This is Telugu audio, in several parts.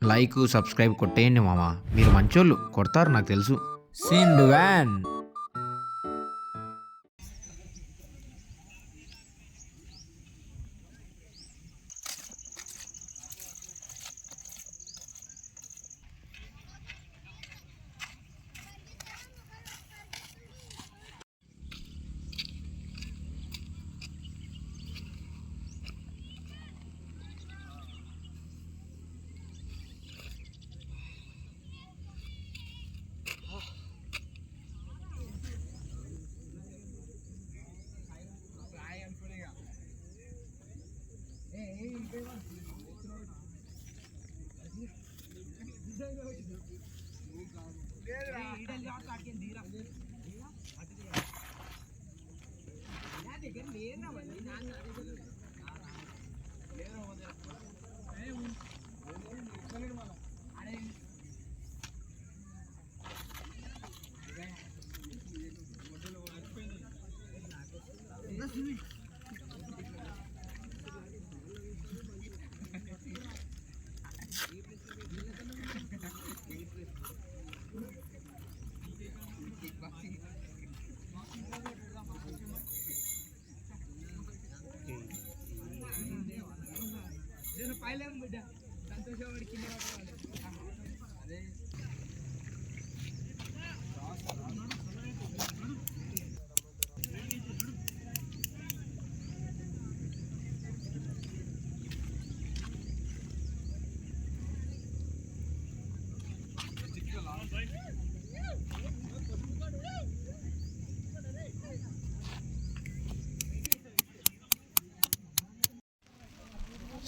లైక్ సబ్స్క్రైబ్ కొట్టేయండి మామ. మీరు మంచోళ్ళు, కొడతారు నాకు తెలుసు. సింధు వ్యాన్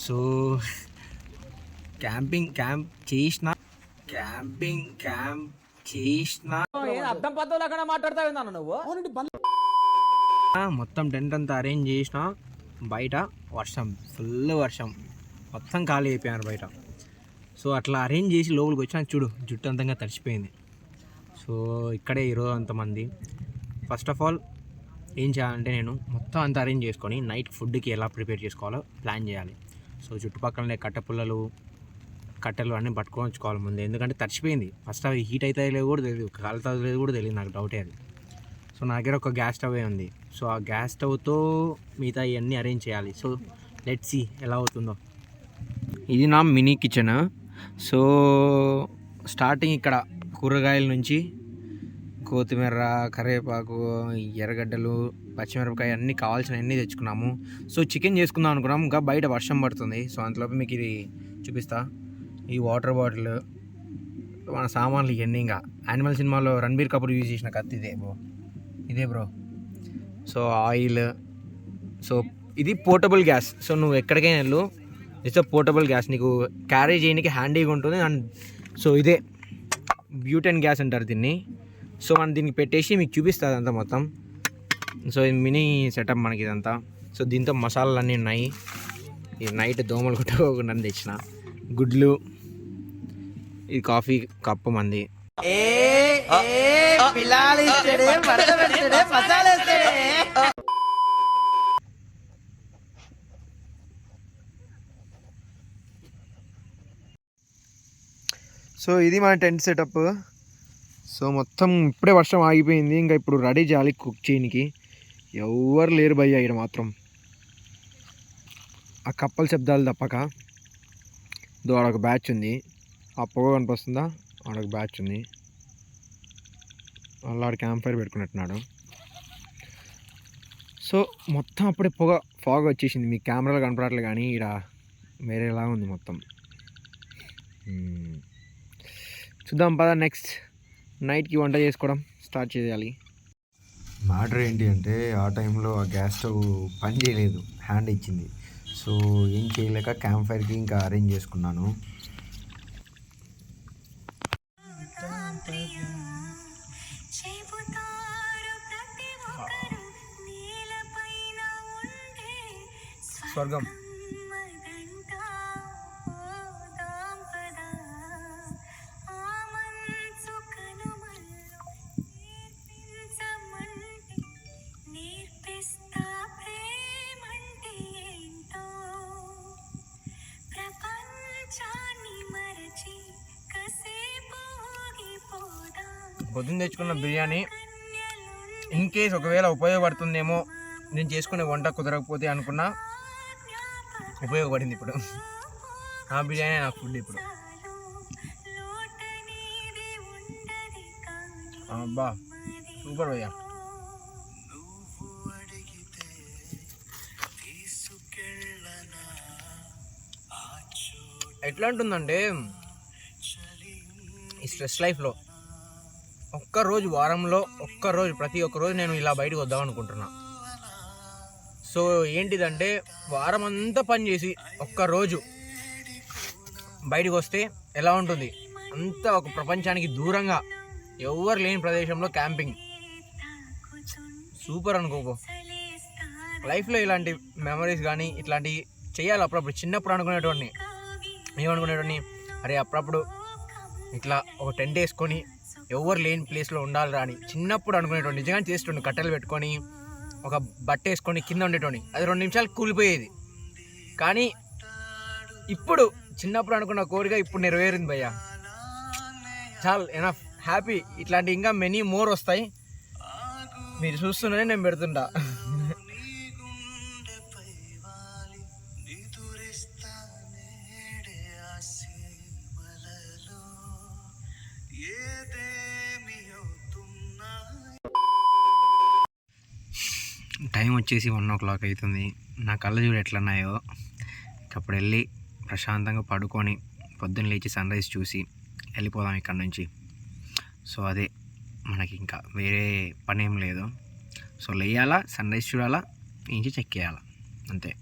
సో క్యాంప్ చేసిన అర్థం పద్ధతులు అక్కడ మాట్లాడతావు నువ్వు. మొత్తం టెంట్ అంతా అరేంజ్ చేసిన. బయట వర్షం, ఫుల్ వర్షం, మొత్తం ఖాళీ అయిపోయారు బయట. సో అట్లా అరేంజ్ చేసి లోపలికి వచ్చినా చూడు, జుట్టు అంతంగా తడిచిపోయింది. సో ఇక్కడే ఈరోజు అంతమంది. ఫస్ట్ ఆఫ్ ఆల్ ఏం చేయాలంటే నేను మొత్తం అంతా అరేంజ్ చేసుకొని నైట్ ఫుడ్కి ఎలా ప్రిపేర్ చేసుకోవాలో ప్లాన్ చేయాలి. సో చుట్టుపక్కలనే కట్టెలు అన్నీ పట్టుకొని వచ్చుకోవాలి ముందు, ఎందుకంటే తడిచిపోయింది. ఫస్ట్ అవి హీట్ అవుతాయి లేదు కూడా తెలియదు, కాలుతుంది లేదు కూడా తెలియదు, నాకు డౌటే అది. సో నా దగ్గర ఒక గ్యాస్ స్టవ్ ఉంది. సో ఆ గ్యాస్ స్టవ్తో మిగతా ఇవన్నీ అరేంజ్ చేయాలి. సో లెట్స్ సీ ఎలా అవుతుందో. ఇది నా మినీ కిచెన్. సో స్టార్టింగ్ ఇక్కడ కూరగాయల నుంచి కొత్తిమీర, కరివేపాకు, ఎర్రగడ్డలు, పచ్చిమిరపకాయ అన్నీ కావాల్సినవన్నీ తెచ్చుకున్నాము. సో చికెన్ చేసుకుందాం అనుకున్నాము, ఇంకా బయట వర్షం పడుతుంది. సో అంతలోపు మీకు ఇది చూపిస్తా. ఈ వాటర్ బాటిల్, మన సామాన్లు ఇవన్నీ. ఇంకా యానిమల్ సినిమాలో రణబీర్ కపూర్ యూజ్ చేసిన కత్తి ఇదే బ్రో. So oil. సో ఇది పోర్టబుల్ గ్యాస్. సో నువ్వు ఎక్కడికైనా వెళ్ళు, ఇట్స్ పోర్టబుల్ గ్యాస్, నీకు క్యారీ చేయడానికి హ్యాండీగా ఉంటుంది. అండ్ సో ఇదే బ్యూటెన్ గ్యాస్ అంటారు దీన్ని. సో మనం దీనికి పెట్టేసి మీకు చూపిస్తుంది అంతా మొత్తం. సో ఇది మినీ సెటప్ మనకి ఇదంతా. సో దీంతో మసాలాలు అన్నీ ఉన్నాయి. ఇది నైట్ దోమలు కొట్టుకోకుండా తెచ్చిన గుడ్లు. ఇది కాఫీ కప్పు మంది. సో ఇది మన టెంట్ సెటప్. సో మొత్తం ఇప్పుడే వర్షం ఆగిపోయింది, ఇంకా ఇప్పుడు రెడీ చేయాలి కుక్ చేయడానికి. ఎవరు లేరు భయ్య ఇక్కడ మాత్రం, ఆ కప్పల శబ్దాలు తప్పక. ఆడొక బ్యాచ్ ఉంది, ఆ పొగ కనిపిస్తుందా, ఆడొక బ్యాచ్ ఉంది. అలా ఆడ క్యాంప్ ఫైర్ పెట్టుకున్నట్టున్నాడు. సో మొత్తం అప్పుడే ఫాగ్ వచ్చేసింది. మీకు కెమెరాలో కనపడట్లేదు కానీ ఇక్కడ వేరేలా ఉంది మొత్తం. చూద్దాం పద, నెక్స్ట్ నైట్కి వంట చేసుకోవడం స్టార్ట్ చేయాలి. మ్యాటర్ ఏంటి అంటే ఆ టైంలో ఆ గ్యాస్ స్టవ్ పని చేయలేదు, హ్యాండ్ ఇచ్చింది. సో ఏం చేయలేక క్యాంప్ ఫైర్కి ఇంకా అరేంజ్ చేసుకున్నాను. స్వర్గం. ప్రపంచాన్ని మరచి పొద్దున్న తెచ్చుకున్న బిర్యానీ ఇన్ కేస్ ఒకవేళ ఉపయోగపడుతుందేమో నేను చేసుకునే వంట కుదరకపోతే అనుకున్నా, ఉపయోగపడింది. ఇప్పుడు ఆ బిర్యానీ నాకు ఫుడ్ ఇప్పుడు. అబ్బా సూపర్ భయ్యా. ఎట్లా ఉంటుందంటే ఈ స్ట్రెస్ లైఫ్లో ఒక్కరోజు, వారంలో ఒక్కరోజు, ప్రతి ఒక్కరోజు నేను ఇలా బయటకు వద్దాం అనుకుంటున్నా. సో ఏంటిదంటే వారం అంతా పని చేసి ఒక్కరోజు బయటకు వస్తే ఎలా ఉంటుంది, అంతా ఒక ప్రపంచానికి దూరంగా ఎవరు లేని ప్రదేశంలో క్యాంపింగ్ సూపర్ అనుకోకో. లైఫ్లో ఇలాంటి మెమరీస్ కానీ ఇట్లాంటివి చేయాలి. అప్పుడప్పుడు చిన్నప్పుడు ఏమనుకునేటోడిని, అరే అప్పుడప్పుడు ఇట్లా ఒక టెంట్ వేసుకొని ఎవరు లేని ప్లేస్లో ఉండాలి అని చిన్నప్పుడు అనుకునేటోడిని. నిజంగా చేస్తుండే, కట్టెలు పెట్టుకొని ఒక బట్ట వేసుకొని కింద ఉండేటోడిని. అది 2 నిమిషాలు కూలిపోయేది. కానీ ఇప్పుడు చిన్నప్పుడు అనుకున్న కోరిక ఇప్పుడు నెరవేరింది భయ్యా. చాలా ఎనఫ్, హ్యాపీ. ఇట్లాంటి ఇంకా మెనీ మోర్ వస్తాయి, మీరు చూస్తూనే నేను పెడుతుంటా. టైం వచ్చేసి 1 o'clock అవుతుంది. నా కళ్ళు చూడు ఎట్లున్నాయో. అప్పుడు వెళ్ళి ప్రశాంతంగా పడుకొని పొద్దున్న లేచి సన్ రైజ్ చూసి వెళ్ళిపోదాం ఇక్కడ నుంచి. సో అదే మనకి ఇంకా వేరే పని ఏం లేదు. సో లేయాలా, సన్ రైజ్ చూడాలా, ఇంచి చెక్ చేయాలా, అంతే.